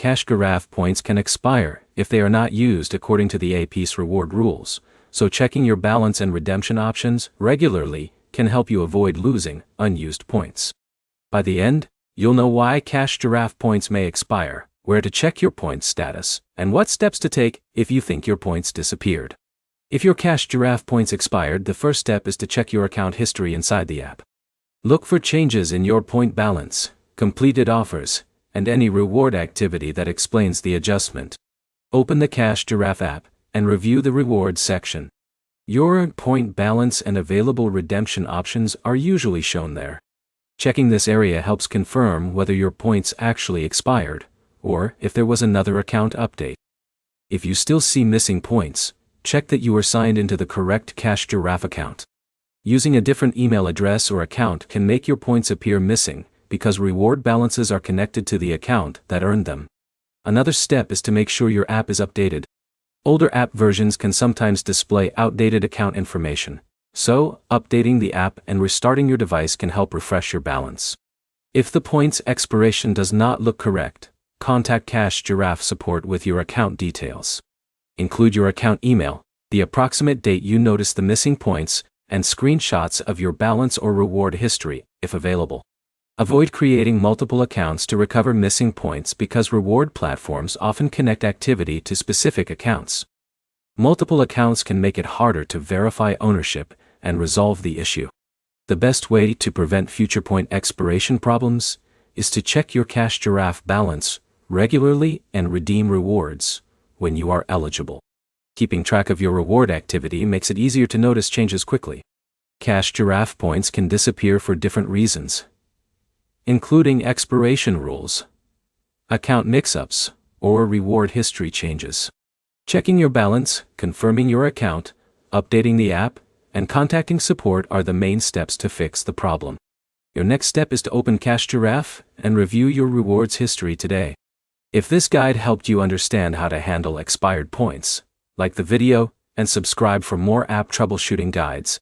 Cash Giraffe points can expire if they are not used according to the AP's reward rules, so checking your balance and redemption options regularly can help you avoid losing unused points. By the end, you'll know why Cash Giraffe points may expire, where to check your points status, and what steps to take if you think your points disappeared. If your Cash Giraffe points expired, the first step is to check your account history inside the app. Look for changes in your point balance, completed offers, and any reward activity that explains the adjustment. Open the Cash Giraffe app and review the rewards section. Your point balance and available redemption options are usually shown there. Checking this area helps confirm whether your points actually expired, or if there was another account update. If you still see missing points, check that you are signed into the correct Cash Giraffe account. Using a different email address or account can make your points appear missing, because reward balances are connected to the account that earned them. Another step is to make sure your app is updated. Older app versions can sometimes display outdated account information, so updating the app and restarting your device can help refresh your balance. If the points expiration does not look correct, contact Cash Giraffe support with your account details. Include your account email, the approximate date you noticed the missing points, and screenshots of your balance or reward history, if available. Avoid creating multiple accounts to recover missing points because reward platforms often connect activity to specific accounts. Multiple accounts can make it harder to verify ownership and resolve the issue. The best way to prevent future point expiration problems is to check your Cash Giraffe balance regularly and redeem rewards when you are eligible. Keeping track of your reward activity makes it easier to notice changes quickly. Cash Giraffe points can disappear for different reasons, including expiration rules, account mix-ups, or reward history changes. Checking your balance, confirming your account, updating the app, and contacting support are the main steps to fix the problem. Your next step is to open Cash Giraffe and review your rewards history today. If this guide helped you understand how to handle expired points, like the video and subscribe for more app troubleshooting guides.